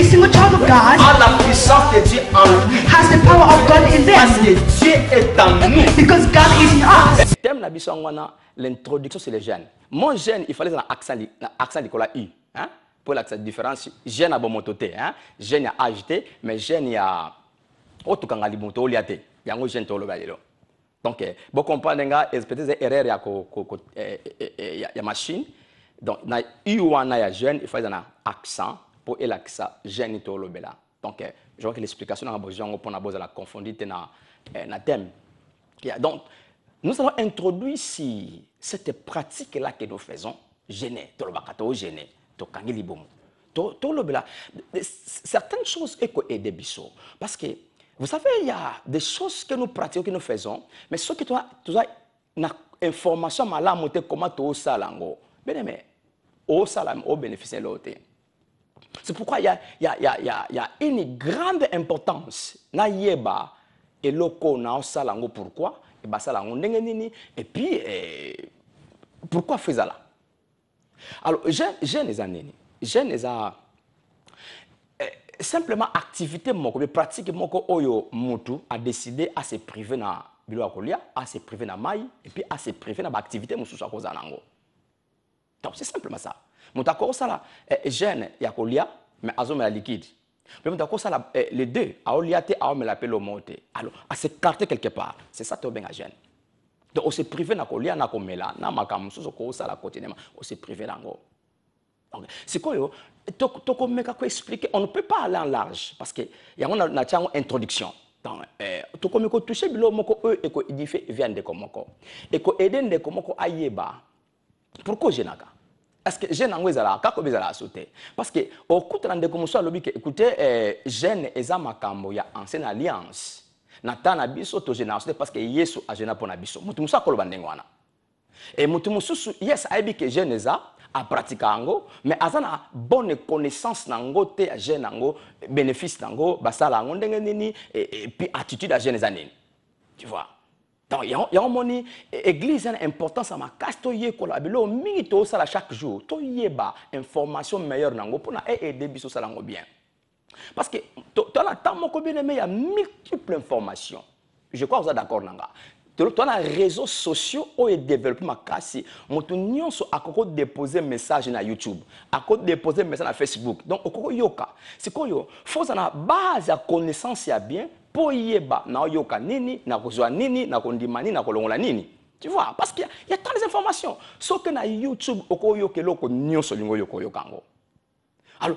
Every single child of God a la puissance de Dieu en lui. has the power of God in Parce them. que Dieu est en nous. Because God is in us. Thème la bisangwana, l'introduction sur les gènes. Mon gène, il fallait un accent Nicolas I. Hein? Pour la différence, gène à bon mototé. Hein? Gène à agité, mais gène il y a autre qu'un alimoto liaté. Il y a un gène to le galilo. Donc, vous comprenez, peut-être erreur il y a machine. Donc, na I1 ya gène, il fallait un accent pour l'accent gène to le bela. Donc, je vois que l'explication a besoin pour la confondre na thème. Donc, nous allons introduire ici cette pratique-là que nous faisons, gêner, gêner, certaines choses éco et des bisous. Parce que, vous savez, il y a des choses que nous pratiquons, que nous faisons, mais ce que tu as une information, comment tu as ça, bien aimé, au salam, au bénéfice de l'autre. C'est pourquoi il y a une grande importance, na yeba, et loko na salango pourquoi? Et puis, pourquoi faire ça? Alors, j'ai les années. J'ai les simplement activité, pratique, oyo mutu a décidé à se priver na bilo akolia, à se priver na mai, et puis à se priver na activité mususu akoza nango. Donc, c'est simplement ça. Mutakoro ça jeune yakolia, mais azome la liquide. Mais mutakoro ça les deux, aoliate, aome la pelo monte. Alors, à s'écarter quelque part, c'est ça to benga jeune. Donc, on se privé na kolia na komela, na makamusu ko ça la quotidiennement, on se privé nango. Donc, c'est quoi yo? Toko meka ko expliquer, on ne peut pas aller en large parce que y a une introduction. Donc, toko meko toucher bilo moko e ko édifier vient de komoko. Et ko aider de komoko ayeba. Pourquoi je n'aga? Est-ce que je n'en ezala kako bezala sauter? Parce que au coup de komoso lobi que écoutez jeune eza makambo ya ancienne alliance. Natana biso to génération parce que Yesu a géné pour na biso. Mutu musa koloba ndengwana. Et mutu mususu yes aibi que jeune eza a pratiquer ango mais azana bonne connaissance nango te a jeune nango bénéfice nango basala ngo ndenge nini et puis attitude a jeune zanini. Tu vois? Donc, il y a une église une importance à ma casse, to yé kolabelo mingi to sala chaque jour, to yeba information meilleure nango pour na aider biso sala ngo bien. Parce que dans la temps moko bien aimé il y a multiples informations. Je crois que vous êtes d'accord nanga. Dans les réseaux sociaux où est développé ma casse, moto nyonso akoko déposer message na YouTube, akoko déposer message na Facebook. Donc okoko yoka. C'est quoi yo? Faut ça na base à connaissance ya bien. Pour yeba na yoka nini na kozwa nini na kondimani na kolongola nini. Tu vois parce qu'il y a tant d'informations. Sauf que na YouTube oko yoke loko nyonso lingo yoko yokango. Alors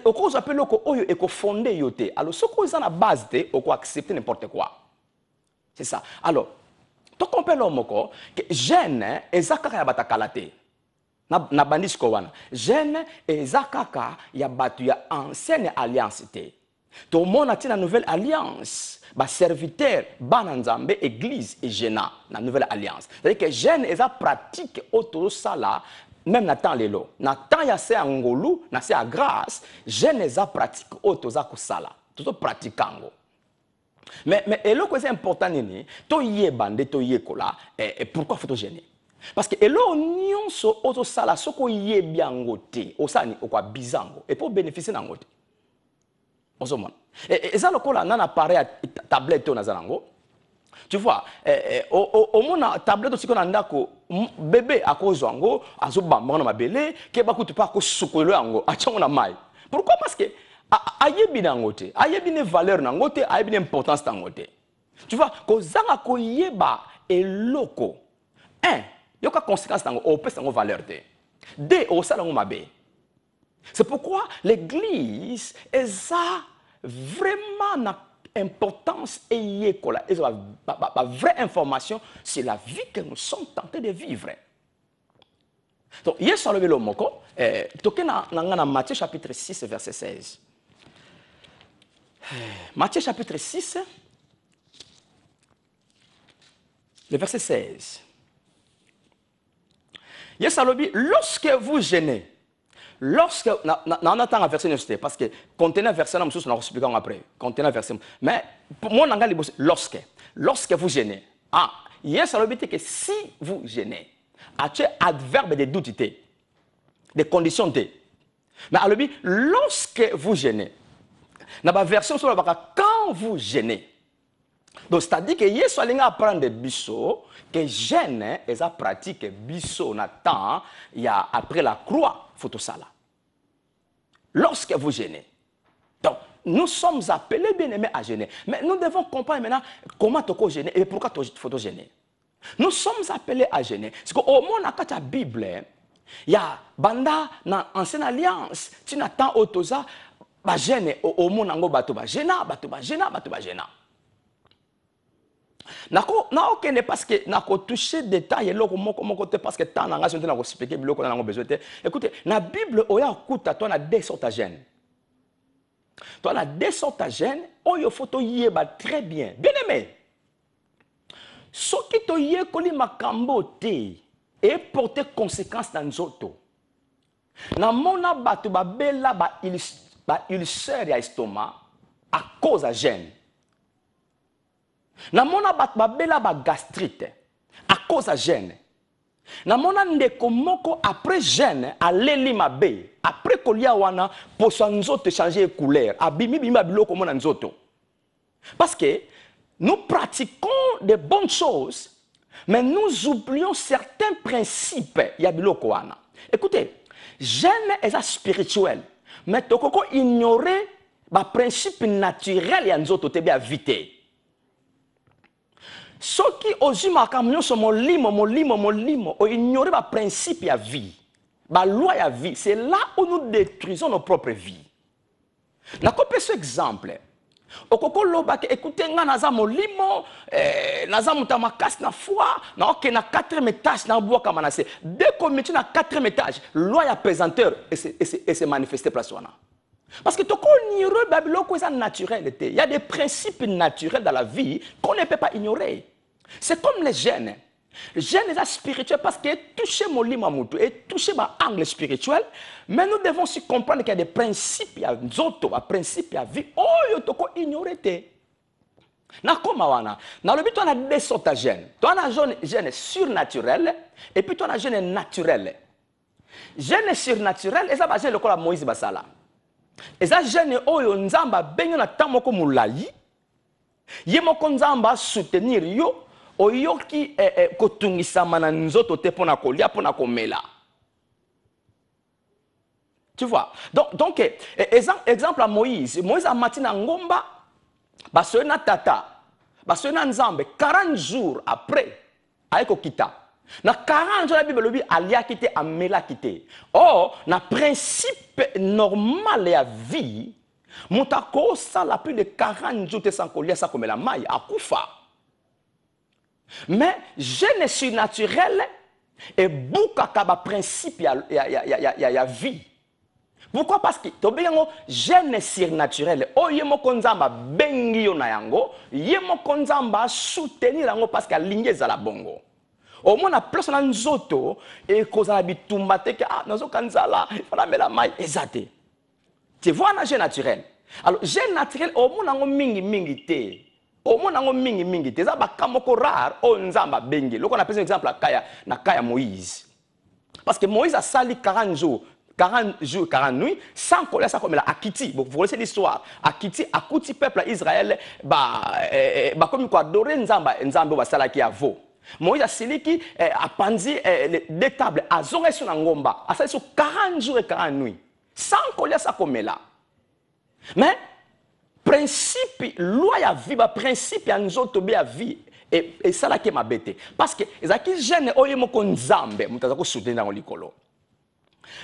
oko appelle loko oyo eko fondé yote. Alors ce qu'on a na base te oko accepter n'importe quoi. C'est ça. Alors to compare l'omoko que jeune ezakaka ya batakalate. Na bandisco wana. Jeune ezakaka ya batu ya ancienne alliance te. Tout le monde a une nouvelle alliance. Ba serviteur, bananzambe, église et jena, la nouvelle alliance. C'est-à-dire que jeune et ça pratique autour de ça là, même na temps lelo. Na temps ya se angolu, na se a grâce, jeune et ça pratique autour de ça là. Tout pratiquango. Mais elo que c'est important nini, to yé bande, to yé kola, et pourquoi faut to gêner? Parce que elo nyonso autour ça là, soko yé biango te, osani okwa bizango, et pour bénéficier nangote. Et ça, le coup, là, on a appareil à tablette au Nazarango. Tu vois, au moins, tablette aussi qu'on a un bébé à cause d'ango, à Zobamon, ma belle, qui est pas coûté pas que soukoule ango, à Tchon maille. Pourquoi? Parce que, aïe bien angote, aïe bien valeur nangote, aïe bien importance nangote. Tu vois, quand Zanga ko yeba et loco, un, il y a conséquence nango, au pèse nango valeur de. Deux, au salon mabe. C'est pourquoi l'église est ça vraiment une importance et une vraie information sur la vie que nous sommes tentés de vivre. Donc, hier, sur le moko, dans Matthieu chapitre 6, verset 16. Matthieu chapitre 6, le verset 16. Hier, lorsque vous gênez, lorsque, on attend un verset 9, parce que contenant verset, nous allons expliquer après. Contenant verset. Mais pour moi, lorsque vous gênez, hier, ça veut dire que si vous gênez, tu as adverbe de doute, des conditions. Mais alors, lorsque vous gênez, dans la version sur la quand vous gênez. Donc, c'est-à-dire que Yesu a apprendre des bisso, que gêne et ça pratique bisso na temps, il y a après la croix, photo ça là. Lorsque vous gênez. Donc, nous sommes appelés bien aimés à gêner. Mais nous devons comprendre maintenant comment tu peux gêner et pourquoi il faut gêner. Nous sommes appelés à gêner. Parce qu'au moins, dans la Bible, il y a banda dans l'ancienne alliance, tu n'attends autosa, ba gêner au monde nango bato ba gêna, bato ba gêna, bato ba gêna. Nako ne parce que nako toucher détail loko moko côté parce que tant nanga sonte nako expliquer biloko nango besoin. Écoutez, na Bible oya kuta toi na deux sortes de gêne. Toi na deux sortes de gêne, oyo photo yeba très bien. Bien aimé. Ce qui to yé koli makambo te et porter conséquences dans nzoto. Na mona batu ba bela ba ulcère ya estomac à cause de gêne. Na mona batu ba bela ba gastrite à cause de gêne. Na mona ndeko moko après gêne aleli mabe après kolia wana poso nzoto changer couleur abimi bima biloko mona nzoto. Parce que nous pratiquons de bonnes choses, mais nous oublions certains principes. Il y a biloko wana. Écoutez, gêne est spirituel, mais tu peux ignorer les principes naturels et nzoto te bien vite. Ce qui osi makamyo so molimo o ignorer les principes de la vie, la loi de la vie, c'est là où nous détruisons nos propres vies. Na kopé ce exemple. Okoko loba ke écoutez nga naza molimo naza mutamakasi na foi na ok na 4e étage na bois kama na se dès qu'on met na 4e étage loi ya pesanteur et se manifester place wana parce que to ko ignorer babiloko ça naturel était il y a des principes naturels dans la vie qu'on ne peut pas ignorer. C'est comme les gènes. Les gènes sont spirituels parce que toucher mon lima mutu et toucher ma angle spirituel, mais nous devons aussi comprendre qu'il y a des principes, il y a des autres principes, il y a vie. Oh, il y a ignorer. Na koma wana. Na lobi toi na deux sortes de gènes. Toi na gène surnaturel et puis toi na gène naturel. Gène surnaturel et ça va gène le kola Moïse basala. Et ça gène oyo nzamba benyo na tamoko mulayi. Yemoko nzamba soutenir yo. Oyoki kotungisa mana nzoto te pona kolia pona komela. Tu vois? Donc exemple à Moïse. Moïse a matina ngomba, basoena tata, basoena nzambe 40 jours après aiko kita. Na 40 jours la Bible dit alia kité amela kité. Or, na principe normal ya vie, mutako ça la plus de 40 jours te sans kolia sa komela mai akufa. Mais gène surnaturel et boukakaba principe ya vie. Pourquoi? Parce que to bengo gène surnaturel o yemo konzamba bengi yo na yango yemo konzamba soutenir yango parce que lingeza la bongo. Au moins na place na nzoto et kozala bitumba te que nazo kanzala fala mela mai ezate. Tu vois na gène naturel. Alors gène naturel au moins nango mingi te. Au moins nango mingi te za bakamoko rare o nzamba bengi. Loko na pesa exemple na kaya Moïse. Parce que Moïse a sali 40 jours, 40 nuits, sans colère, ça comme la Akiti. Vous connaissez l'histoire. Akiti, Akuti, peuple Israël, comme quoi, adorer Nzambe, sala qui a veau. Moïse a sali qui a pendu des tables à Zoré sur Ngomba. A sali sur 40 jours et 40 nuits. Sans colère, ça comme là. Mais, principe, loi ya vie, principe ya nzoto be ya vie et ça là qui m'a bêté parce que ezaki jeune oyemo ko nzambe mutaza ko soutenir dans likolo.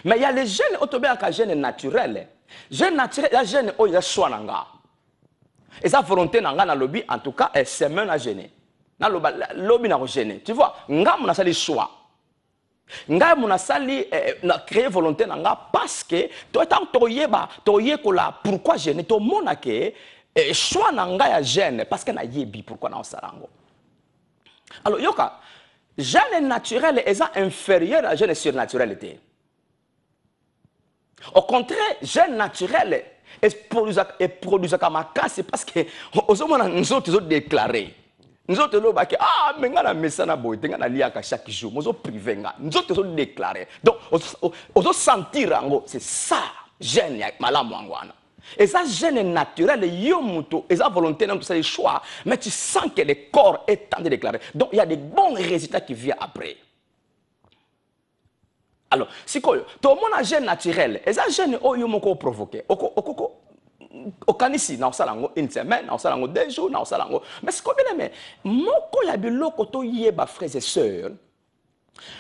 Mais il y a les jeunes autobe ka jeune naturel. Jeune naturel, la jeune oyo swananga. Et sa volonté nanga na lobby en tout cas est semaine à gêner. Na lobby na ko gêner. Tu vois, ngam na sali choix. Nga muna sali na créer volonté nanga parce que toi tant toyeba toyekola pourquoi gêner to mona ke choix nanga ya gêne parce que na yebi pourquoi na osarango. Alors yoka gêne naturel est inférieur à gêne surnaturalité. Au contraire, gêne naturel est produit comme casse parce que aux hommes nous autres déclaré. Nous autres, mais nous avons mis ça dans le temps chaque jour. Nous avons privé. Nous autres, déclaré. Donc, nous sentir, c'est ça. gène ya malamu angwana. Et ça gène naturel yo muto et ça volonté non c'est le choix mais tu sens que le corps est en train de déclarer. Donc il y a des bons résultats qui viennent après. Alors, si tout le monde a gène naturel, et ça gène oyo moko provoqué. Au kanisi na osalango une semaine, na osalango 2 jours, na osalango. Mais c'est combien mais moko ya biloko to yeba frères et sœurs.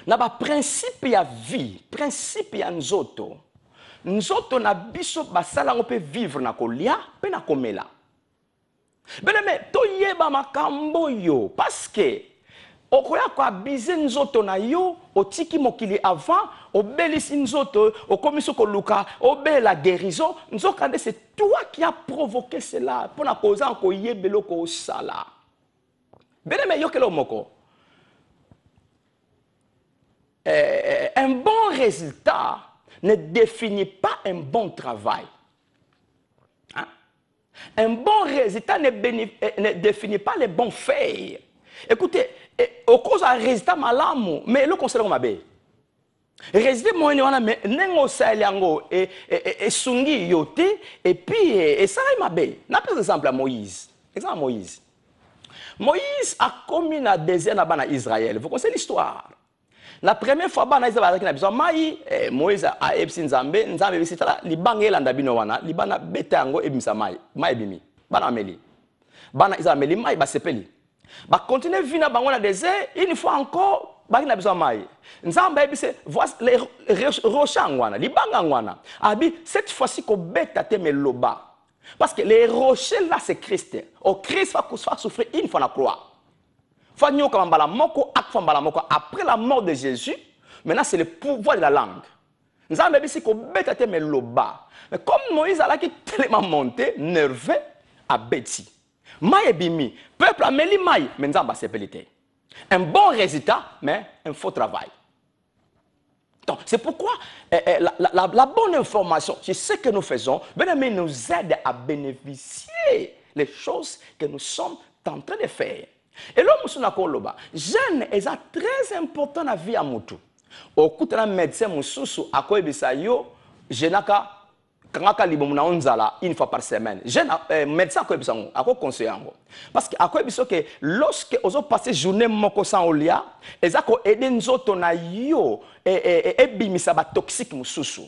Na ba principe ya vie, principe ya nzoto. Nzoto na biso basalango pe vivre na kolia, pe na komela. Mais to yeba makambo yo parce que okoya ko abize nzoto na yo otiki mokili avant obelisi nzoto okomiso ko luka obela guérison nzokande c'est toi qui a provoqué cela pour na cause ko yebelo ko sala beneme yokelo moko un bon résultat ne définit pas un bon travail. Hein? Un bon résultat ne définit pas les bons faits. Écoutez, au cause d'un résultat malamu, mais le conseil comme abe. Résultat moi ni wana mais nengo saliango et sungi yote et puis et ça il mabe. Na par exemple à Moïse. Exemple Moïse. Moïse a commis na désert na bana Israël. Vous connaissez l'histoire. La première fois bana Israël na besoin mai Moïse a ebsi nzambe bisitala libangela ndabino wana libana betango ebimisa mai bimi. Bana ameli. Bana Israël mai ba sepeli. Ba continuer vina bango na désert une fois encore ba na besoin mai nzamba ebise voici les rochers ngwana libanga ngwana abi cette fois-ci ko beta te meloba parce que les rochers là c'est Christ au Christ va souffrir une fois na croix fa nyoka mbala moko akfa mbala moko après la mort de Jésus maintenant c'est le pouvoir de la langue nzamba ebise ko beta te meloba mais comme Moïse a là qui tellement monté nerveux à beti Maï bimi, peuple a meli maï, mais nzamba sepelité. Un bon résultat, mais un faux travail. Donc, c'est pourquoi la bonne information, c'est ce que nous faisons, nous aide à bénéficier les choses que nous sommes en train de faire. Et là, nous sommes jeune est très important dans la vie à Moutou. Au coup de la médecin, Moussou, à quoi bisayo, jenaka. Kangaka libomuna onzala une fois par semaine. Jeune médecin ko bisango ako conseillango. Parce que ako biso que lorsque ozo passer journée moko sans olia, ezako aider nzoto na yo et bimisa ba toxique mususu.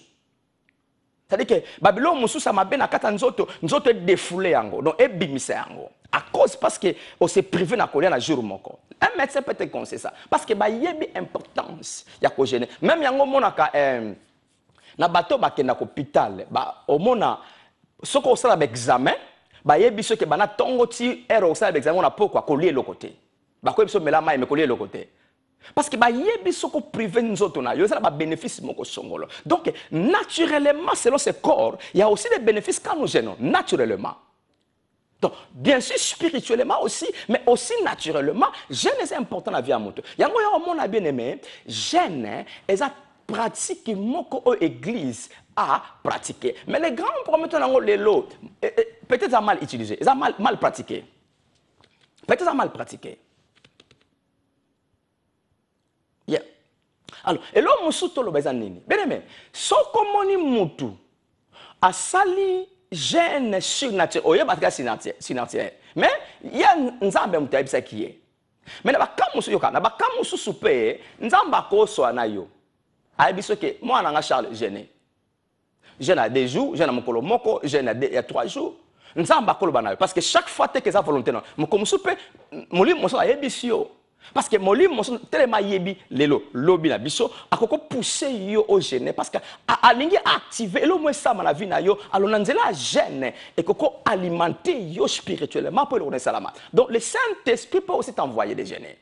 C'est-à-dire que babilo mususu mabe na kata nzoto est défoulé yango. Donc e bimisa yango. À cause parce que on s'est privé na kolia na jour moko. Un médecin peut te conseiller ça parce que ba yebi importance ya ko gêner. Même yango monaka na bato bakenda ko hôpital ba omona soko osala ba examen ba yebi so ke bana tongo ti ero osala ba examen na pourquoi ko lié le côté ba ko biso mela mai me ko lié le côté parce que ba yebi soko privé nzoto na yo ça ba bénéfice moko songolo donc naturellement selon ce corps il y a aussi des bénéfices quand nous gênons naturellement. Donc, bien sûr, spirituellement aussi, mais aussi naturellement, gêne est important dans la vie à moto. Yango ya mon a bien aimé, gêne est pratique moko église a pratiqué. Mais les grands prometteurs les lots, peut-être mal utilisé, ils ont mal pratiqué. Peut-être mal pratiqué. Yeah. Alors, et là, musuto lo bezanini. Bien aimé, so komoni mutu a sali gène surnaturel. Oye batka surnaturel. Mais il y a nzambe mutayibisa qui est. Mais na bakamusu yoka, na bakamusu soupe, nzamba ko so na yo. Abiso ke moi nanga Charles gêné. Gêne à 2 jours, gêne à mokolo moko, gêne à 3 jours. Nzamba ko bana parce que chaque fois que ça volonté non, mokomu soupe, moli moso ayebisio. Parce que moli moso tellement yebi lelo lobi na biso akoko pousser yo au gêné parce que alingi activer lo moins ça na vie na yo alona nzela gêne et koko alimenter yo spirituellement pour le renaître salama. Donc le Saint-Esprit peut aussi t'envoyer des gênés.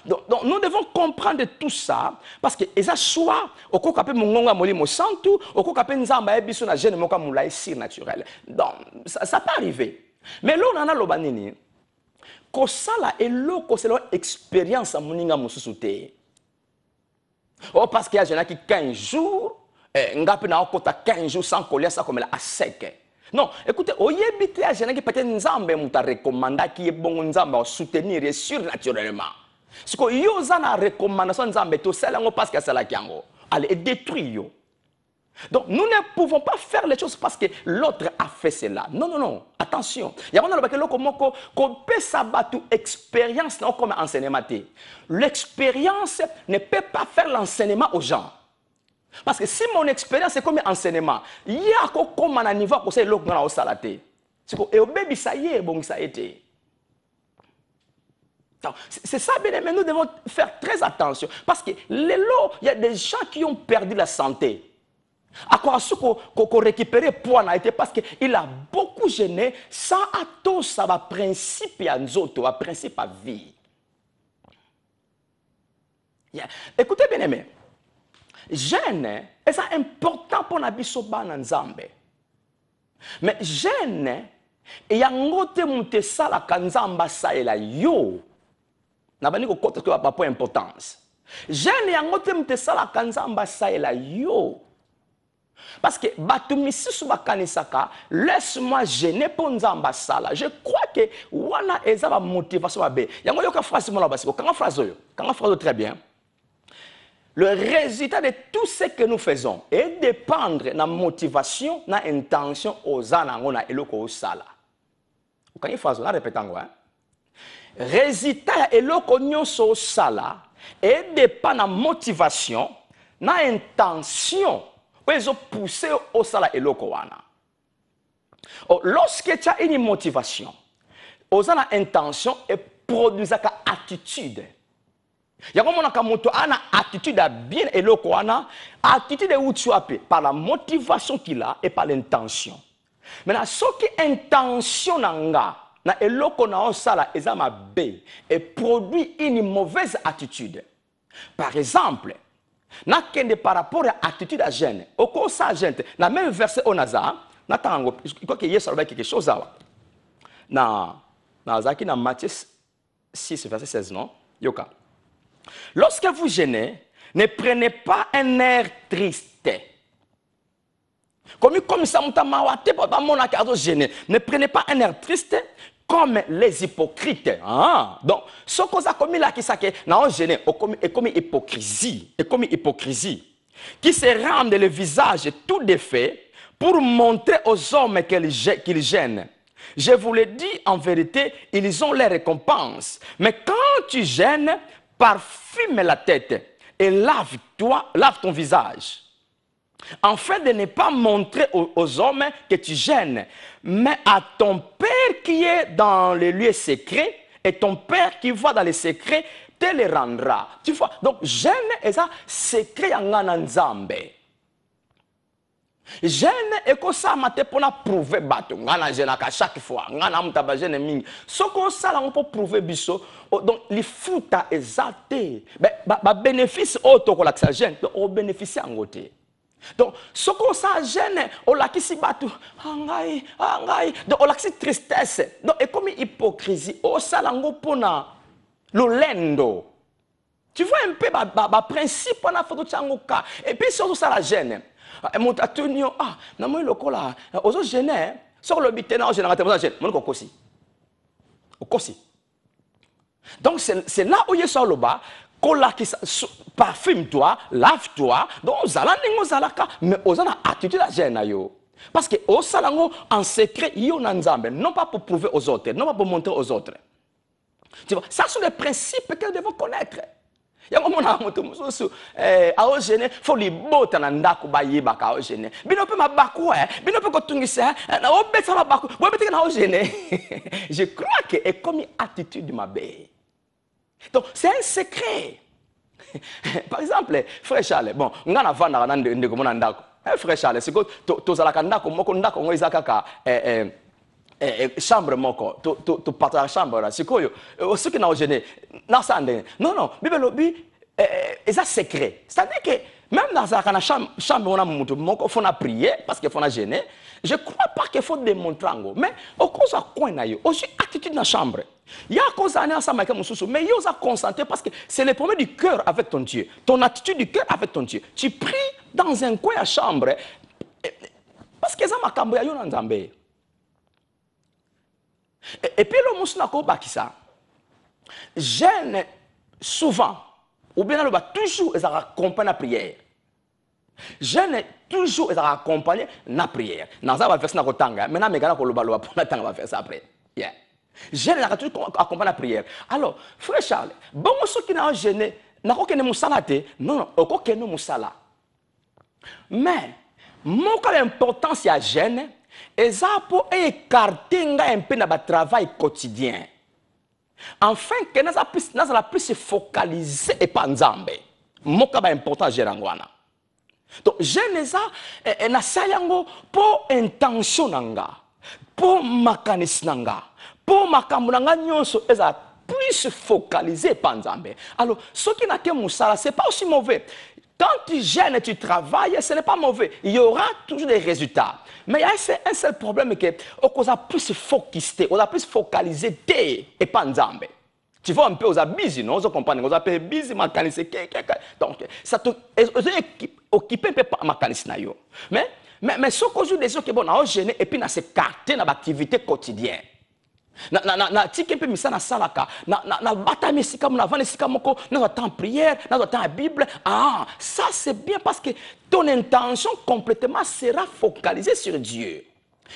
Donc nous devons comprendre tout ça parce que ça soit au cas où mongonga moli mo santu au cas où nzamba ebiso na gêne moka moulai si naturel. Donc ça peut arriver. Mais là on a lobanini ko sala elo ko selon expérience à moninga mususuté. Oh parce qu'il y a gens qui 15 jours ngapi na okota 15 jours sans coller ça comme à sec. Non, écoutez, oyebite a gens qui peut-être nzamba muta recommanda qui est bon nzamba soutenir et surnaturellement. Ce que yo zana recommandation nzamba to sala ngo parce que sala kiango allez détruire yo. Donc, nous ne pouvons pas faire les choses parce que l'autre a fait cela. Non, non, non. Attention. Il y a qu'on peut s'abattre expérience comme enseignement. L'expérience ne peut pas faire l'enseignement aux gens. Parce que si mon expérience est comme enseignement, il y a comme un niveau où c'est l'autre dans la salate. Et au bébé, ça y est, bon, ça a été. C'est ça, mais nous devons faire très attention. Parce que il y a des gens qui ont perdu la santé. À quoi qu'on récupérer poids parce qu'il a beaucoup gêné sans attendre ça va principe à nous va principe à vie. Écoutez bien aimé, gêne est ça important pour la bisoba na nzambe. Mais gêne et ya ngote mute sala kanzamba sa ela yo. Na bani ko kota ko pas importance. Gêne ya ngote mute sala kanzamba sa ela yo. Parce que laisse-moi gêner pour Nzamba sala. Je crois que wana eza ba motivation ba be. Yango yoka phrase mo la basiko. Quand phrase très bien. Le résultat de tout ce que nous faisons est dépendre de la motivation, de l'intention aux anangona et loko sala. Quand il phrase là répétant hein. Résultat et loko nyonso sala est dépend de la motivation, de l'intention. Ils ont poussé au sala et lokowana. Lorsque tu as une motivation, tu as une intention et produis une attitude. Il y a une attitude bien et lokowana, attitude où tu as par la motivation qu'il a et par l'intention. Maintenant, ce qui est intention nanga, na eloko na o sala ezama B et produit une mauvaise attitude. Par exemple, na kende par rapport à l'attitude à gêne. Au cours sa gêne, na même verset au Nazar, na tango, il faut que Yesu ait quelque chose là. Na Zaki na Matthieu 6 verset 16 non. Yoka. Lorsque vous gênez, ne prenez pas un air triste. Comme ça mutamawate pas mon akazo gêné. Ne prenez pas un air triste comme les hypocrites. Ah, donc, ce qu'on a commis là, qui s'est gêné, est comme hypocrisie, qui se rendent le visage tout défait pour montrer aux hommes qu'ils gênent. Je vous le dis en vérité, ils ont les récompenses. Mais quand tu gênes, parfume la tête et lave ton visage. Afin de ne pas montrer aux hommes que tu gênes, mais à ton Père qui est dans les lieux secrets, et ton Père qui voit dans les secrets, te les rendra. Tu vois, donc gêne est ça, secret en nzambe. Gêne est comme ça, maté pour prouver bateau. Ngana gêne à chaque fois. Ngana mutaba gêne ming. Ce qu'on ça là, on peut prouver biso. Donc les fouta exalté. Ben bénéfice auto que la gêne, on bénéficie en côté. Donc, ce qu'on s'en gêne, on l'a qui s'y battu, angai, donc on l'a qui tristesse, donc et comme hypocrisie, on s'alango pona l'olendo. Tu vois un peu le principe on a fait tout ça et puis surtout ça la gêne. Mon atunio na moi le cola, aux gêner sur le bitena en général on gêne, mon kokosi. Kokosi. Donc c'est là où il y a sur le bas. Parfume-toi, lave-toi, donc mais on a attitude à gêne. Parce que au salango en secret, non pas pour prouver aux autres, non pas pour montrer aux autres. Tu vois, ça sont les principes que nous devons connaître. Il y a un moment où il faut les bottes dans ndako ba yeba ka o gêner. Bino pe mabaku bino pe ko tungisa na o beta mabaku, bo beta na o gêner. Je crois que est comme attitude ma bé. Donc, c'est un secret. Par exemple, frère Charles, bon, on a vendre dans de comment ndako. Frère Charles, c'est que to zalaka ndako moko ndako ngo izaka chambre moko, to partage chambre là. C'est quoi yo? Ce qui n'a gêné, na sande. Non, bibelobi c'est secret. C'est-à-dire que même dans la chambre on a mutu moko faut na prier parce qu'il faut na gêner. Je crois pas qu'il faut démontrer ngo, mais au cause à coin na yo, aussi attitude dans chambre. Il y a cause à ensemble avec mususu, mais il y a concentré parce que c'est le problème du cœur avec ton Dieu. Ton attitude du cœur avec ton Dieu. Tu pries dans un coin à chambre parce que ça m'a cambié yo dans Zambé. Et puis le mususu nako bakisa. Gêne souvent ou bien le toujours ils accompagnent la prière. Gêne toujours accompagné na prière. Dans ça va faire ça na kotanga. Maintenant me gana ko loba loba pour na tanga va faire ça après. Yeah. Jeûne na toujours accompagné la prière. Alors, frère Charles, bon ceux qui na jeûné, na ko kene musala te. Non non, ko kene musala. Mais mon cas l'importance ya jeûne, eza pour écarter un peu na ba travail quotidien. Enfin que nous allons plus se focaliser et pas nzambe. Mon cas important jeûne ngwana. Donc jeûne ça na sayango pour intention nanga, pour makanisi nanga, pour makambo nanga nyonso eza plus focaliser pas nzambe. Alors ce qui n'a que musala c'est pas aussi mauvais. Quand tu gênes et tu travailles, ce n'est pas mauvais. Il y aura toujours des résultats. Mais il y a un seul problème que on a plus focusé, on a plus focalisé et pas nzambe. Tu vois un peu aux busy, non? Vous comprenez? Vous appelez busy, makanisi. Donc, ça te occupe un peu makanisi na yo. Mais ce qu'on joue des gens qui bon, on gêné et puis on s'écarté dans l'activité quotidienne. Na tike pe misana salaka na bata misika mona vane sika moko na temps prière na temps Bible. Ah, ça c'est bien parce que ton intention complètement sera focalisée sur Dieu.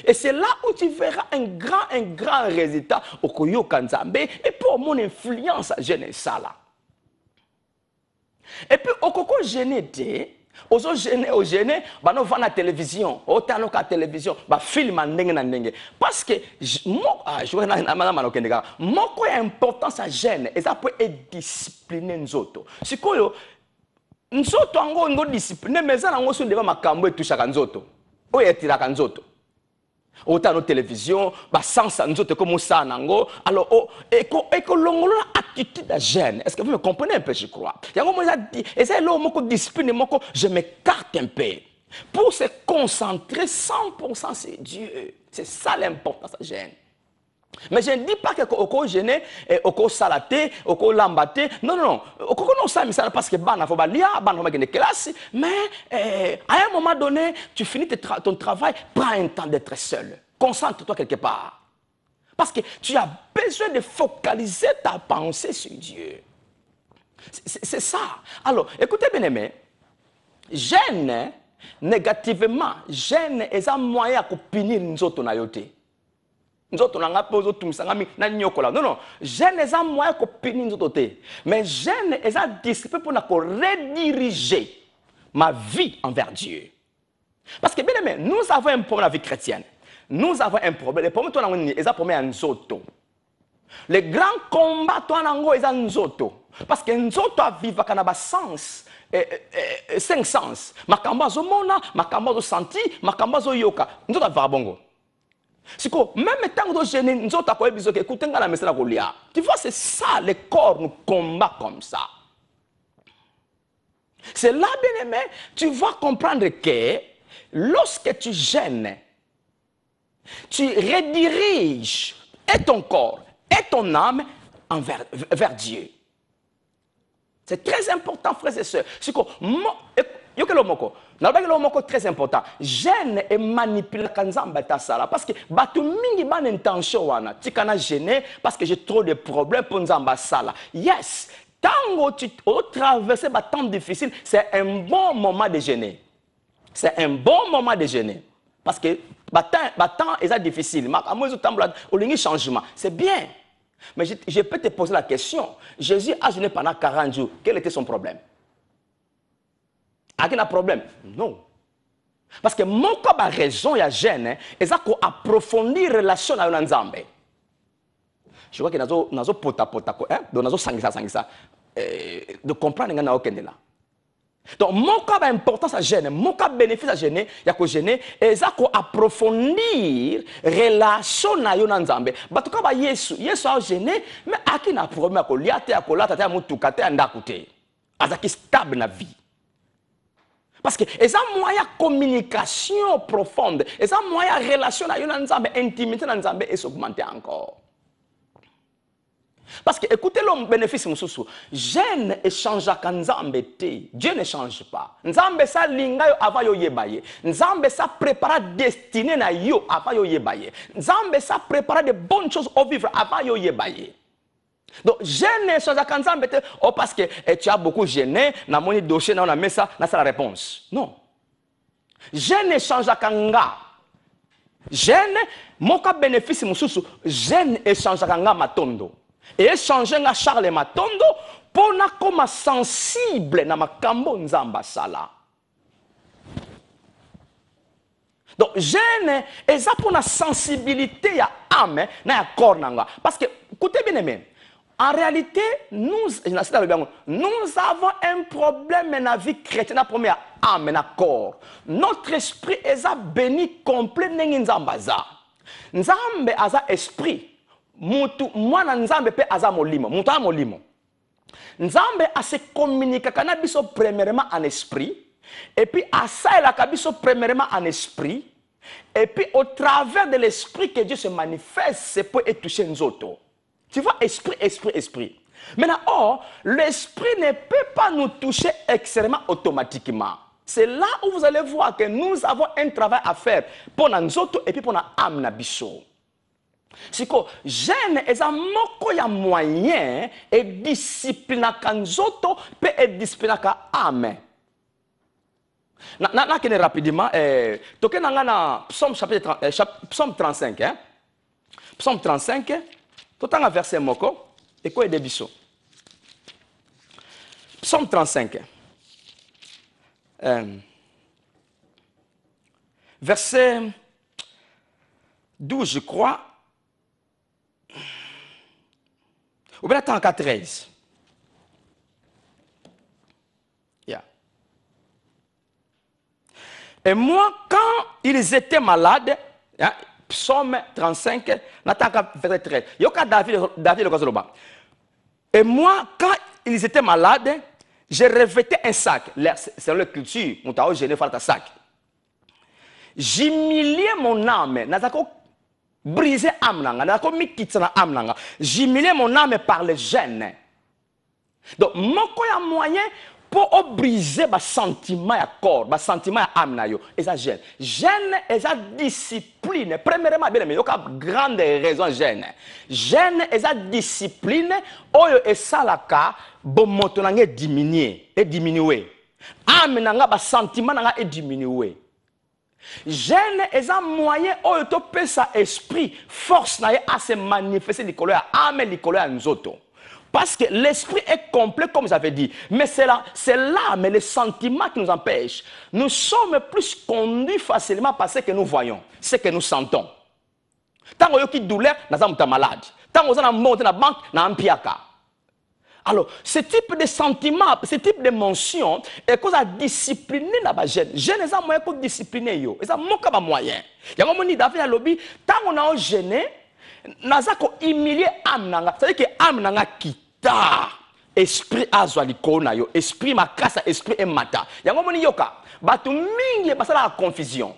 Et c'est là où tu verras un grand résultat au koyo kanzambe et pour mon influence jeune ça là. Et puis au koko jeunete ozo gêné, bah non va la télévision, autant que la télévision, bah film ndenge na ndenge. Parce que je vois na madame Lokendeka, moko ya importance à gêne, et ça peut être discipliné nzoto. Sikoyo nzoto ngo discipliné, mais ça nango so ndeba makambo etushaka nzoto. Oyo etiraka nzoto. Autant nos télévisions, bah sans ça nous autres comme ça nango. Alors eko longolo attitude à gêne. Est-ce que vous me comprenez un peu je crois? Yango moi dit et c'est là moko discipline moko je m'écarte un peu pour se concentrer 100% sur Dieu. C'est ça l'importance à gêne. Mais je ne dis pas que oko gêné oko salaté, oko lambaté. Non. Oko non ça mais ça parce que bana faut balia, bana faut gagner classe, mais à un moment donné, tu finis ton travail, prends un temps d'être seul. Concentre-toi quelque part. Parce que tu as besoin de focaliser ta pensée sur Dieu. C'est ça. Alors, écoutez bien aimé, gêne négativement, gêne est un moyen pour punir nous autres na yoté. Non, gêne est un moyen pour punir nous autres. Mais gêne est un discipline pour rediriger ma vie envers Dieu. Parce que bien aimé, nous avons un problème dans la vie chrétienne. Nous avons un problème. Le problème est un problème en Zoto. Le grand combat est en Zoto. Parce que Zoto vivre dans le sens. 5 sens. Makamba zo mona, makamba zo senti, makamba zo yoka. Nzoto va bongo. C'est que même tant que je nous autres quoi biso écoutez la message la Goliath. Tu vois c'est ça le corps nous combat comme ça. C'est là bien aimé, tu vas comprendre que lorsque tu gênes, tu rediriges et ton corps et ton âme vers Dieu. C'est très important frères et sœurs. C'est que très important. Gêne et manipuler kanzamba ta sala parce que batu mingi ban intention wana tikana gêner parce que j'ai trop de problèmes pour nzamba sala. Yes, tango tu traverser ba temps difficile, c'est un bon moment de gêner. C'est un bon moment de gêner parce que temps est difficile. Makambo tambla olingi changement. C'est bien. Mais je peux te poser la question. Jésus a jeûné pendant 40 jours. Quel était son problème? A-t-il un problème? Non. Parce que mon corps a raison, il y a gêne, et ça qu'on approfondit la relation avec Nzambe. Je crois que nazo pota donc nazo sangisa de comprendre nga na okendela. Donc mon corps a importance à gêner, mon corps bénéfice à gêner, il y a que gêner, et ça qu'on approfondir relation na yo Nzambe. Batuka ba Yesu a gêné, mais a qui na problème à ko liate à ko lata ta mutuka te ndakute. Azaki stable na vie. Parce que c'est un moyen de communication profonde, c'est un moyen de relation avec Nzambe, intimité avec Nzambe et s'augmenter encore. Parce que écoutez l'homme bénéfice mususu, gêne et change à Nzambe te. Dieu ne change pas. Nzambe sa linga yo avant yo yebaye. Nzambe sa prépare destinée na yo avant yo yebaye. Nzambe sa prépare de bonnes choses au vivre avant yo yebaye. Donc, gêner sans Nzambe te, oh parce que tu as beaucoup gêné, na moni dossier na on a mis ça, na c'est la réponse. Non. Jeune échangeaka nga. Jeune, moka bénéfice mususu, jeune échangeaka nga matondo. Et échanger nga Charles Matondo pour na koma sensible na makambo nzamba sala. Donc jeune, eza pour na sensibilité ya âme na ya corps nanga. Parce que écoutez bien aimé. En réalité, nous avons un problème dans la vie chrétienne, la première âme, na corps. Notre esprit est béni complet n'engenzambaza. Nzambe aza esprit. Mutu mwana nzambe pe aza molimo. Mutu a molimo. Nzambe a se communique kana biso premièrement en esprit et puis a ça la kabiso premièrement en esprit et puis au travers de l'esprit que Dieu se manifeste, c'est pour toucher nous autres. Tu vois, esprit, esprit, esprit. Maintenant, or, l'esprit ne peut pas nous toucher extrêmement automatiquement. C'est là où vous allez voir que nous avons un travail à faire pour nous autres et puis pour notre âme nabiso. C'est que jeune est un moko ya moyen et discipline kanzoto peut être discipline ka âme. Na kene rapidement toke na Psaume chapitre Psaume 35 hein. Psaume 35 totanga verset moko et quoi de biso. Psaume 35 verset 12 je crois. Ou bien attends, 13. Yeah. Et moi, quand ils étaient malades, hein, Psaume 35, verset 13. Yoka David le Gazoloba. Et moi, quand ils étaient malades, j'ai revêté un sac. C'est la culture, mon tao gêné faire un sac. J'humiliais mon âme. Nazako briser âme nanga, nazako mikitsana âme nanga. J'humiliais mon âme par le gêne. Donc, moko ya moyen pour briser ba sentiment ya corps, ba sentiment ya âme na yo. Et ça gêne. Gêne et ça discipline. Premièrement, bien aimé, yoka grande raison gêne. Gêne et ça discipline, oyo et ça la ka, bon moto nanga diminuer, et diminuer. Âme nanga ba sentiment nanga et diminuer. Gêne est un moyen où tu peux sa esprit force à se manifester du colère âme et du colère nous autres. Parce que l'esprit est complet comme j'avais dit. Mais c'est l'âme et les sentiments qui nous empêchent. Nous sommes plus conduits facilement par ce que nous voyons, ce que nous sentons. Tant qu'on a une douleur, nous sommes malades. Tant qu'on a une monte dans la banque, nous sommes piaka. Alors, ce type de sentiment, ce type d'émotion, est cause à discipliner la gêne. Gêne est un moyen pour discipliner yo. C'est un moyen. Il y a un moment David a lobby, tant qu'on a gêné, naza ko humilier âme nanga. C'est-à-dire que âme nanga kita esprit azwaliko na yo, esprit makasa, esprit emata. Il y a un moment yoka, batu mingi basala la confusion.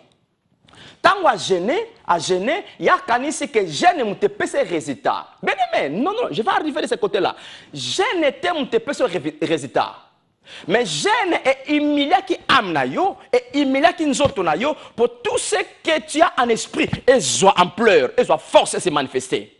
Tant à gêner, il y a kanisi que gêne mon te pèse résultat. Bien aimé, non, je vais arriver de ce côté-là. Gêne était mon te pèse résultat. Mais gêne est humilié qui amena yo et humilié qui nous autres na yo pour tout ce que tu as en esprit et soit ampleur et soit force se manifester.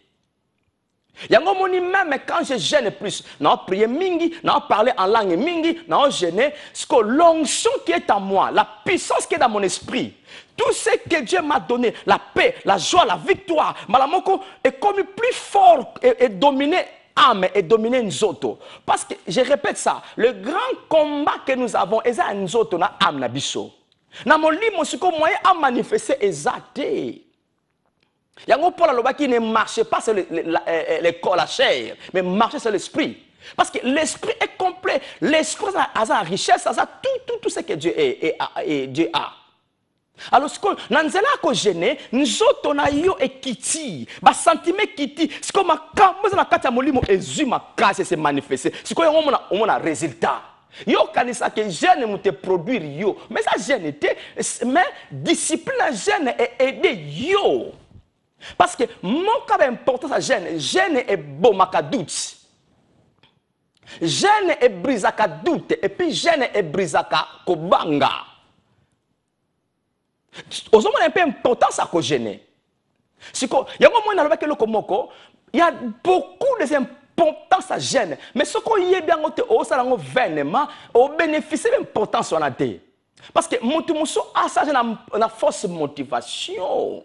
Yango moni même quand je gêne plus, non prier mingi, non parler en langue mingi, non gêner, ce que l'onction qui est en moi, la puissance qui est dans mon esprit, tout ce que Dieu m'a donné, la paix, la joie, la victoire, malamoko est comme plus fort et dominer âme et dominer nous autres. Parce que je répète ça, le grand combat que nous avons, c'est à nous autres na âme na biso. Na mon lit, mon suko moyen à manifester exacté. Yango Paul aloba qui ne marche pas sur le corps, la chair, mais marche sur l'esprit. Parce que l'esprit est complet. L'esprit a sa richesse, a tout ce que Dieu est et Dieu a. Alors, ce qu'on a gêné, nous autres, on a eu et kiti, bah sentiment kiti, ce qu'on a quand na kata molimo ezu ma casse se manifester. Ce qu'on on a résultat. Yo kanisa que gêne mu te produire yo, mais ça gêne était, mais discipline gêne est aider yo. Parce que mon cas important ça gêne est bon maka doute. Gêne est brisaka doute et puis gêne est brisaka kobanga. Aux hommes un peu important ça que gêner. Si il y a un moment dans le komoko, il y a beaucoup d'importance à gêne, mais ce qu'on y est bien au ça dans vainement au bénéfice de l'importance on a dit. Parce que Moutoumousou a ça une fausse motivation.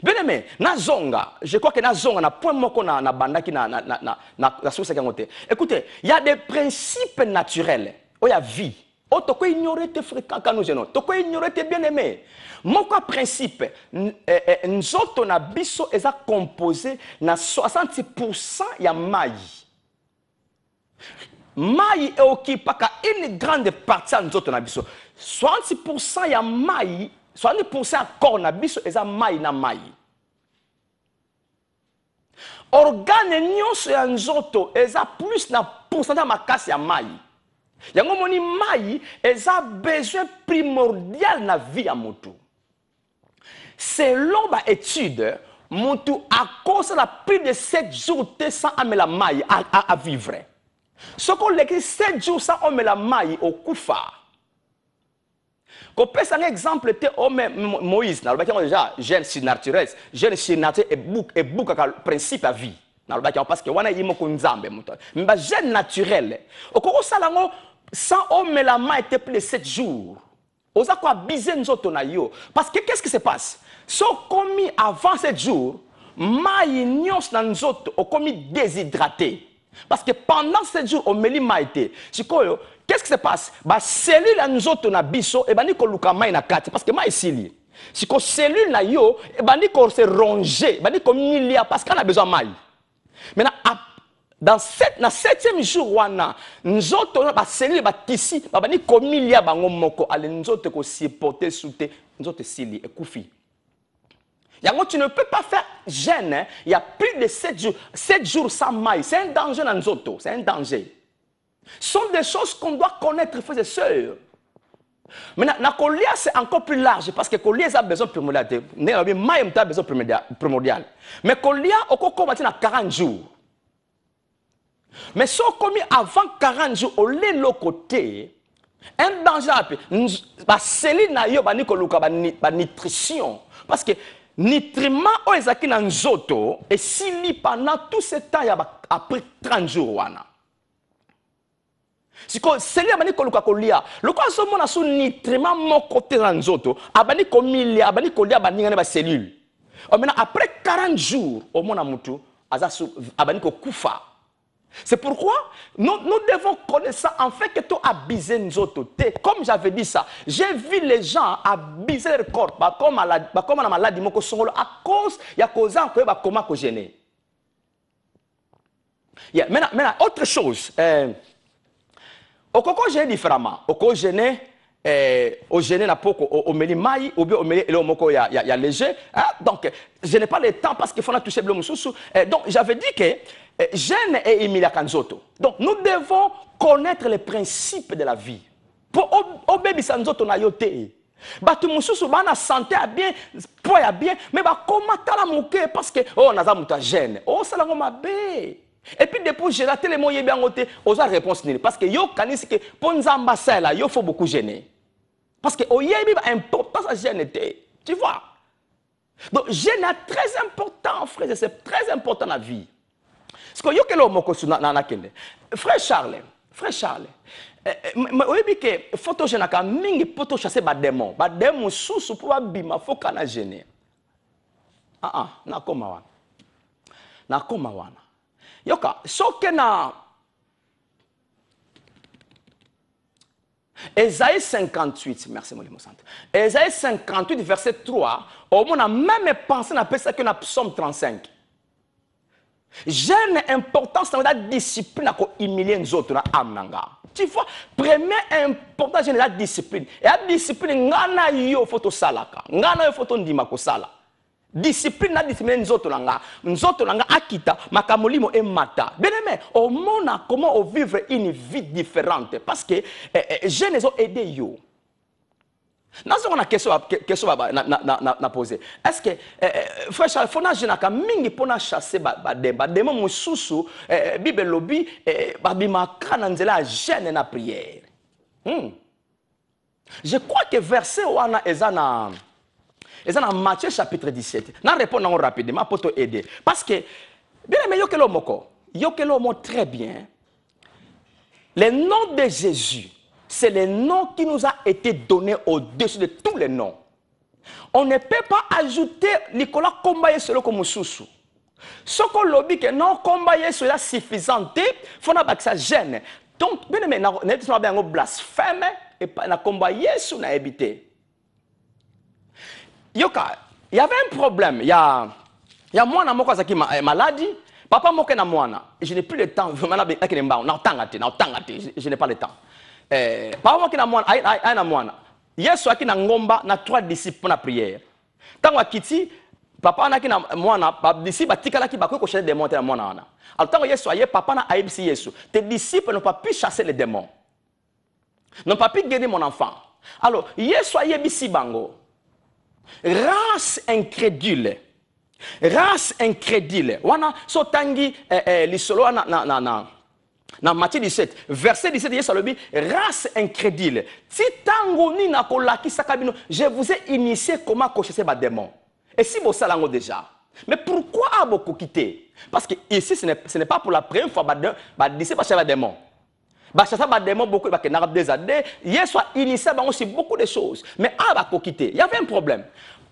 Bien aimé, Nazonga, je crois que Nazonga na point moko na banda qui na source kangote. Écoutez, il y a des principes naturels. Il y a vie. Oh, tu peux ignorer tes fréquents quand nous gênons. Tu peux ignorer tes bien-aimés. Mon principe, nous na biso est composé na 60% ya maï. Maï occupe une grande partie de nous na biso. 60% ya maï. 60% corps na biso eza mai na mai. Organe nyonso ya nzoto eza plus na pourcentage makasi ya mai. Yango moni mai eza besoin primordial na vie ya mutu. Selon ba étude, mutu a cause la plus de 7 jours sans amela mai à vivre. Ce qu'on l'écrit 7 jours sans amela mai au kufa. Qu'on peut un exemple, Moïse, dans le bâtiment déjà, jeune surnaturel et beaucoup de principe à vie. Dans le bâtiment, parce que on a eu beaucoup de zambes, mais jeune naturel. Au cours de sans homme la main était plus de 7 jours. On a quoi biser nous autres parce que qu'est-ce qui se passe? Si on commis avant 7 jours, maï nyons dans nous autres, on commis déshydraté. Parce que pendant 7 jours, on met les maïté. Qu'est-ce qui se passe? Bah cellule à nous autres na biso et bani ko luka mai na kati parce que mai sili. Si ko cellule na yo et bani ko se ronger, bani ko milia parce qu'on a besoin de mai. Maintenant dans na 7e jour wana nous autres ba cellule ba tissu bani ko milia bango moko ale nous autres ko supporter souter nous autres sili et kufi. Yango tu ne peux pas faire jeûne, il y a plus de 7 jours. 7 jours sans maïs, c'est un danger dans nous autres, c'est un danger. Ce sont des choses qu'on doit connaître, frères et sœurs. Maintenant, la colia, c'est encore plus large parce que colia a besoin primordial. Maïs a besoin primordial. Mais colia, on peut combattre dans 40 jours. Mais si on commis avant 40 jours, on l'est de l'autre côté, un danger, la cellule n'a pas de nutrition. Parce que nutriments o ezaki na nzoto et sili pendant tout ce temps après 30 jours wana. Siko seli abani koluka kolia, loko somo na su nutriments mon côté na nzoto, abani komilia, abani kolia baninga ba cellule. Maintenant après 40 jours au mona mutu azasu abani ko kufa. C'est pourquoi nous devons connaître ça en fait que tu abuser nous autres. Comme j'avais dit ça, j'ai vu les gens abuser leur corps comme la maladie à cause il y a cause que comment que gêner. Maintenant autre chose au coco gêner différemment. Au coco gêner au gêner na poko au meli mai ou bien au meli le moko ya léger. Donc je n'ai pas le temps parce qu'il faut toucher le mususu. Donc j'avais dit que jeûne et Emilia Kanzoto. Donc nous devons connaître les principes de la vie. Pour obéir à nous na yote. Batu mususu bana santé a bien, poids a bien, mais ba comment tala moke parce que oh naza muta jeûne. Oh ça la mabe. Et puis depuis j'ai raté les moyens bien côté, osa réponse ni parce que yo kanisi que pour nzamba ça là, yo faut beaucoup jeûner. Parce que oyebi ba importance à jeûner. Tu vois? Donc jeûne est très important frère, c'est très important dans la vie. Parce que yo moko na kende. Frère Charles, oui que photo jenaka mingi poto chasser ba démon susu pour bima faut kana gêner. Na koma wana. Yoka soke na Ésaïe 58, merci mon Dieu Saint. Ésaïe 58 verset 3, au moins a même pensé na ça que na psaume 35. Jeûne importance dans la discipline à humilier les autres na amnanga. Tu vois, première importance c'est la discipline. Et la discipline ngana yo photo salaka. Ngana yo photo ndima ko sala. Discipline na discipline nzoto langa akita makamolimo e mata. Bien aimé, au monde comment on vivre une vie différente parce que jeûne les ont aidé yo. Nazo na question na poser. Est-ce que frère Charles fona jenaka mingi pona chasser ba démon mususu Bible lobby ba bimaka na nzela jeûne na prière. Je crois que verset wana ezana Matthieu chapitre 17. Na répondre rapidement pour te aider parce que bien aimé yokelo mo très bien. Le nom de Jésus c'est le nom qui nous a été donné au-dessus de tous les noms. On ne peut pas ajouter Nicolas Kombaye solo comme Soussou. Ce qu'on lobby que non Kombaye sera suffisant, il faut que ça gêne. Donc, bien aimé, nous avons blasphème et na Kombaye sous na habité. Il y avait un problème. Il y a moi qui est maladie. Papa moke na mwana. Je n'ai plus le temps. Je n'ai pas le temps. Papa moke na mwana. Na mwana. Yesu aki na ngomba na 3 disciples pour la prière. Tango akiti papa anaki na mwana ba disciples batikala ki bakoy ko chasser des démons na mwana wana. Alors tango Yesu aye papa na aibisi Yesu. Tes disciples n'ont pas pu chasser les démons. N'ont pas pu guérir mon enfant. Alors Yesu aye bisi bango. Race incrédule. Race incrédule. Wana so tangi lisolo na Matthieu 17, verset 17, Yesu alobi, race incrédule. Si tango ni na kolaki sakabino, je vous ai initié comment chasser les démons. Et si vous savez déjà. Mais pourquoi a beaucoup quitté? Parce que ici, ce n'est pas pour la première fois que disciples chasser les démons. Chasser les démons, beaucoup de des années. Yesu a initié aussi beaucoup de choses. Mais a beaucoup quitté. Il y avait un problème.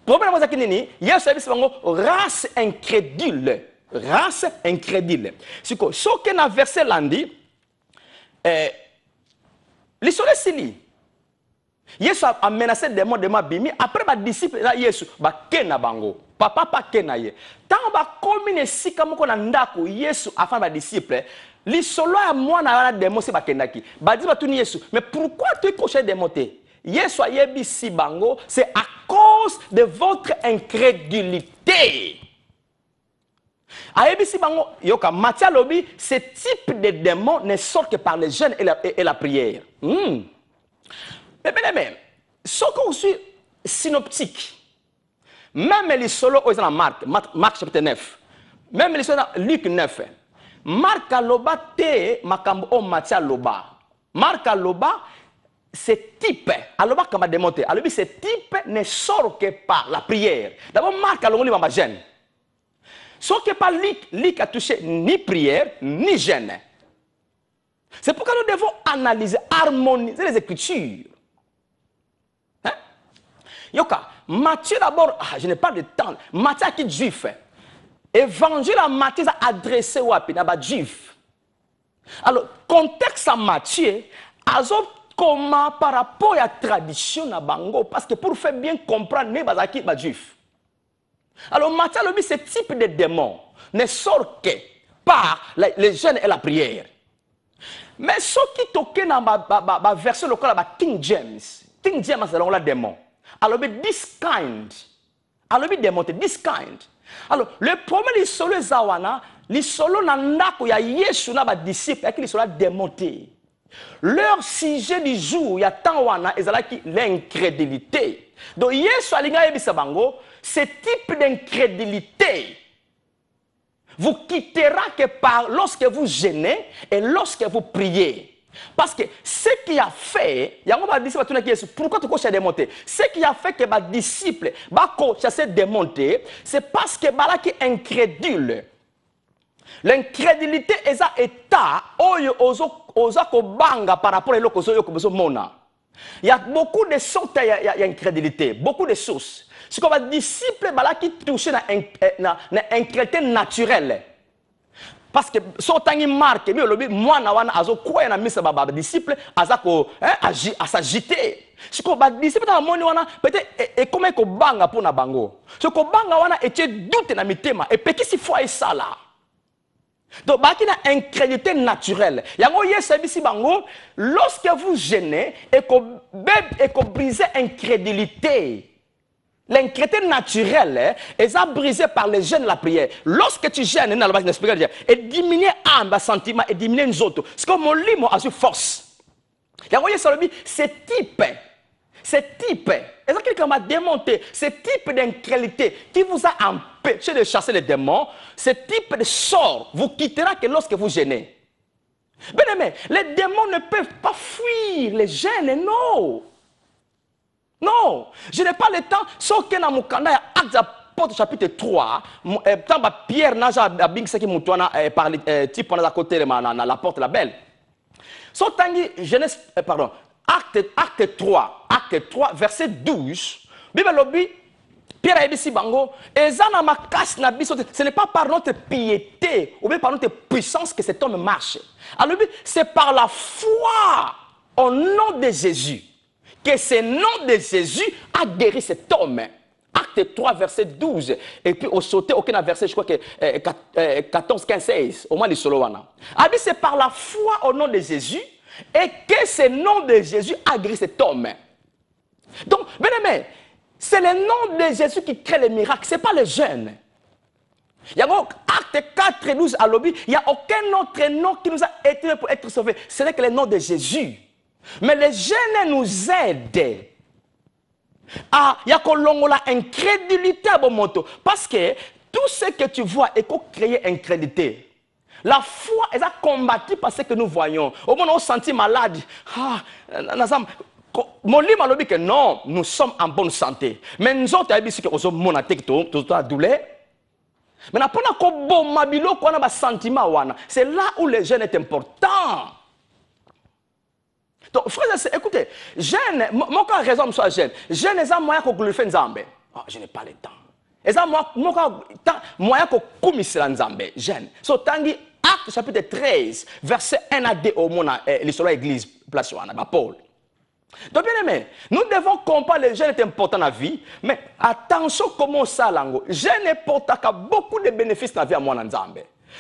Le problème, c'est que Yesu a dit race incrédule. Race incrédule. Ce que dans verset lundi, l'histoire est sili. Yesu a menacé des démons de Mabimi. Après, les disciples, Yesu, kena bango. Papa pas kena ye. Tant ba commune si comme qu'on a ndako Yesu afin les disciples. L'histoire à moi na démon c'est bakendaki. Ba dit ba tuni Yesu. Mais pourquoi tu cocher démonter? Yesu a yebi si bango, c'est à cause de votre incrédulité. Ayebi si bango, yoka Matthieu lobi, ce type de démon ne sort que par le jeûne et la prière. Mais bien aimé, ce qu'on suit synoptique, même les solos aux Marc chapitre 9, même les solos Luc 9, Marc aloba te makambo o Matthieu loba. Marc aloba ce type, aloba comme a démonté, alobi ce type ne sort que par la prière. D'abord Marc alongoli ma jeûne. Ce qui n'est pas Luc a touché ni prière, ni jeûne. C'est pourquoi nous devons analyser, harmoniser les Écritures. Hein? Yoka, Matthieu d'abord, je n'ai pas de temps. Matthieu qui est juif. Évangile à Matthieu a adressé à Pinaba juif. Alors, contexte à Matthieu, comment par rapport à la tradition à Bango, parce que pour faire bien comprendre, ne pas qui est juif. Alors, Matthieu, ce type de démon ne sort que par les jeûnes et la prière. Mais ce qui toque dans la version locale, King James, c'est le démon. Alors, this kind. Alors, démonter, this kind. Alors, le problème, c'est solo zawana, les solo nandako ya Yesu na ba disciple, qui solo démonter. Leur sujet du jour, il y a tant wana, ezalaki l'incrédulité. Donc, Yesu alinga yebisa bango, ce type d'incrédulité vous quittera que par lorsque vous jeûnez et lorsque vous priez. Parce que ce qui a fait, pourquoi tu coches à démonter? Ce qui a fait que les disciples chasser démonter, c'est parce que les incrédule. L'incrédulité est un état par rapport à l'autre. Il y a beaucoup de sortes d'incrédulité, beaucoup de sources. Ce qu'on va disciple qui touche dans l'incrédulité naturelle. Parce que si on marque, moi, je na misa baba disciple à s'agiter. Si on va disciple dans le monde, peut-être et comment qu'on banga pour na bango. Ce qu'on banga wana était doute na mitema et petit si fois ça là. Donc, il y a une incrédulité naturelle. Lorsque vous gênez et que vous brisez l'incrédulité, l'incrédulité naturelle est brisée par les jeûnes et la prière. Lorsque tu gênes, et diminuer un sentiment et diminuer les autres, c'est comme mon lit a su force. Ce type, et ça quelqu'un m'a démonté, ce type d'incrédulité qui vous a empêché de chasser les démons, ce type de sort vous quittera que lorsque vous gênez. Bien aimé, les démons ne peuvent pas fuir les gênes, non. Non, je n'ai pas le temps, sauf que dans mon canal, Actes apôtres chapitre 3, tant Pierre n'a pas bing ce qui m'a parlé, type on a à côté de la porte la belle. Sauf que Genèse, pardon. Acte 3, verset 12. Bible lobby, Pierre a dit bango, ce n'est pas par notre piété ou bien par notre puissance que cet homme marche. Alors c'est par la foi au nom de Jésus que ce nom de Jésus a guéri cet homme. Acte 3, verset 12. Et puis au sauté, aucun verset, je crois que 14, 15, 16. Au moins les solowana. Alors c'est par la foi au nom de Jésus et que ce nom de Jésus a guéri cet homme. Donc, bien aimé, c'est le nom de Jésus qui crée les miracles, ce n'est pas le jeûne. Il y a acte 4 et 12 à l'objet, il n'y a aucun autre nom qui nous a été pour être sauvés. Ce n'est que le nom de Jésus. Mais les jeûnes nous aident. Il y a incrédulité à bon moto. Parce que tout ce que tu vois est pour créer incrédulité. La foi est à combattre par ce que nous voyons. Au moment où on se sent malade, mon livre m'a dit que non, nous sommes en bonne santé. Mais nous autres, nous sommes en douleur. Mais c'est là où le jeûne est important. Donc, frères et sœurs, écoutez, jeûne, moi quand raison soit jeûne, jeûne est un moyen qu'on glorifie Nzambe. Je n'ai pas le temps. Et ça, moi moyen qu'on commise Nzambe, jeûne. So, tangi Acte chapitre 13, verset 1 à 2 au monde, l'histoire de l'église, place Paul. Donc, bien aimé, nous devons comprendre que le jeûne est important dans la vie, mais attention comment ça, le jeûne est important, car beaucoup de bénéfices dans la vie à moi, Nzambe.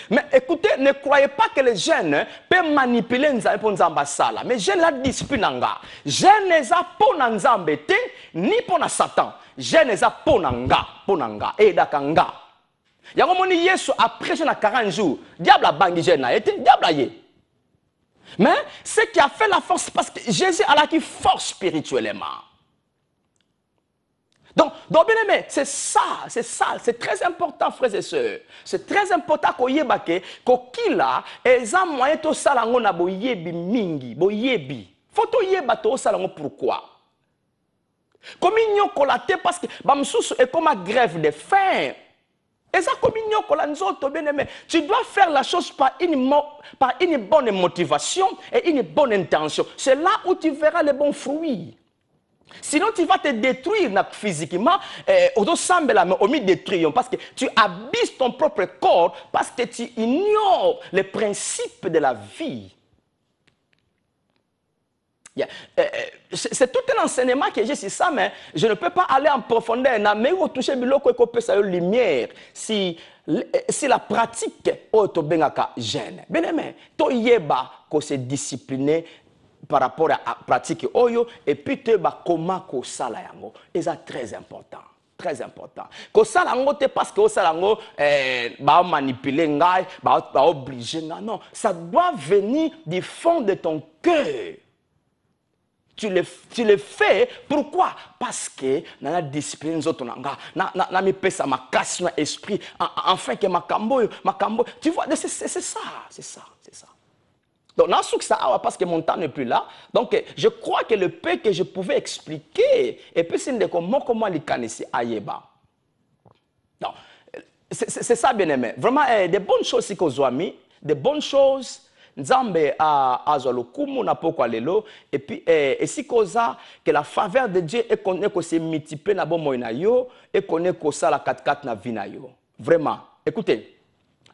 Mais écoutez, ne croyez pas que les jeunes peuvent manipuler Nzambe pour Nzamba sala. Mais jeune la discipline nga. Jeune n'est pas pour Nzambe ni pour Satan. Jeune n'est pas pour nanga et dakanga. Yango moni Yesu après jeune à 40 jours, diable a bangi jeune a été diable a yé. Mais ce qui a fait la force parce que Jésus a la qui force spirituellement. Donc bien aimé, c'est ça, c'est très important, frères et sœurs. C'est très important qu'on y ait kila, et un moyen to salango na boyebi mingi, boyebi. Faut to yeba to salango pourquoi? Comme igno colate parce que bamsous est comme une grève de faim. Et ça comme igno colanzoto bien aimé, tu dois faire la chose par une bonne motivation et une bonne intention. C'est là où tu verras les bons fruits. Sinon, tu vas te détruire physiquement, parce que tu abuses ton propre corps, parce que tu ignores les principes de la vie. C'est tout un enseignement que j'ai sur ça, mais je ne peux pas aller en profondeur. Mais où toucher la lumière, si la pratique est jeune. Bien aimé, tu yeba ko se discipliner par rapport à la pratique oyo et puis te ba comment ko sala yango et ça très important ko sala yango te parce que sala yango ba manipuler ngai ba obliger non ça doit venir du fond de ton cœur. Tu le fais pourquoi? Parce que dans la discipline zotonanga na mi pesa ma casse na esprit enfin que makambo tu vois c'est ça. Donc, parce que mon temps n'est plus là. Donc, je crois que le peu que je pouvais expliquer, et puis c'est comment les connaisser Ayeba. Donc, c'est ça, bien aimé. Vraiment, des bonnes choses, c'est qu'on a mis, des bonnes choses. Nzambe a zolokumu na poko lelo et puis et si causa que la faveur de Dieu est connaît que c'est multiplié na bon moyen yo et connaît que ça la 4 na vie na yo. Vraiment. Écoutez,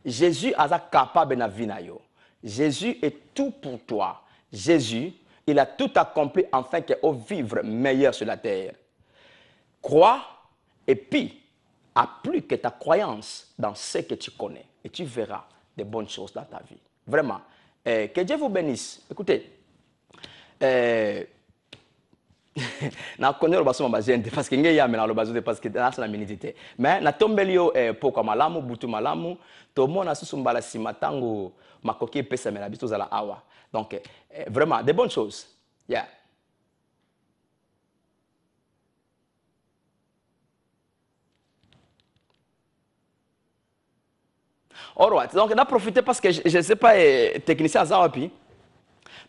Jésus a capable na vie na yo. Jésus est tout pour toi. Jésus, il a tout accompli afin qu'on vive meilleur sur la terre. Crois et puis applique ta croyance dans ce que tu connais et tu verras des bonnes choses dans ta vie. Vraiment. Que Dieu vous bénisse. Écoutez, na connais le baso mabazende parce que ngeya mena le baso parce que dans la minute mais na tombelio poko malamu butu malamu to mona susumbala simatango makoki pesa mena biso zala awa donc vraiment des bonnes choses. Yeah. Alright, donc on a profité parce que je ne sais pas technicien à Zawapi.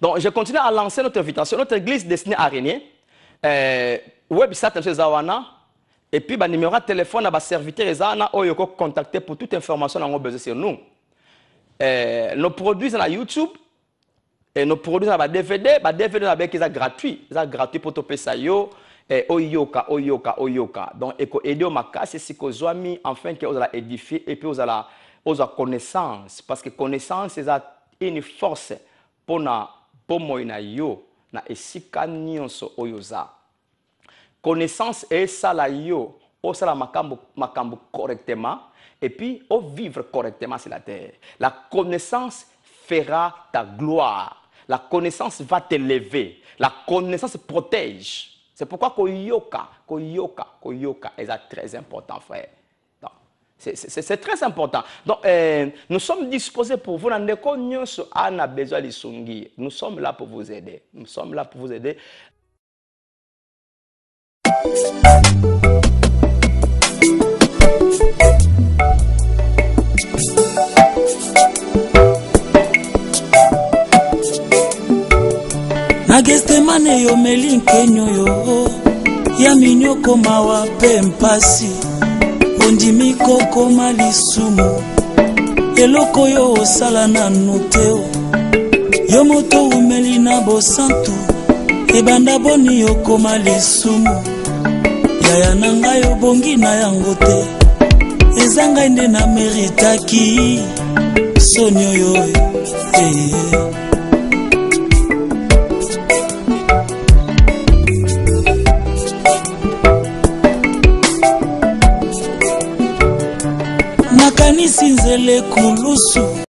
Donc je continue à lancer notre invitation, notre église destinée à régner. Website M. Zawana et puis bah numéro de téléphone à ba serviteur Zana ou yoko contacter pour toute information on a besoin sur nous. Nos produits sur YouTube Et nos produits ça va DVD avec ça gratuit pour topé ça yo oyoka. Donc eko aider au makasi si ko zwami enfin que vous allez édifier et puis vous allez connaissance parce que connaissance c'est une force pour na bomoi na yo na esika nyonso oyoza. Connaissance est ça la yo au sala makambo correctement et puis au vivre correctement sur la terre. La connaissance fera ta gloire. La connaissance va t'élever. La connaissance protège. C'est pourquoi koyoka est très important, frère. C'est très important. Donc, nous sommes disposés pour vous. On a besoin de sungi. Nous sommes là pour vous aider. Nous sommes là pour vous aider. Nagestemane yo melinke nyoyo ya minyoko mawa pempasi ondimi koko malisumu eloko yo osala na noteo yo moto umeli na bosantu ebanda boni yo koma lisumu yaya nanga yo bongi na yango te ezanga inde na meritaki sonyo yo nakanisi nzele kulusu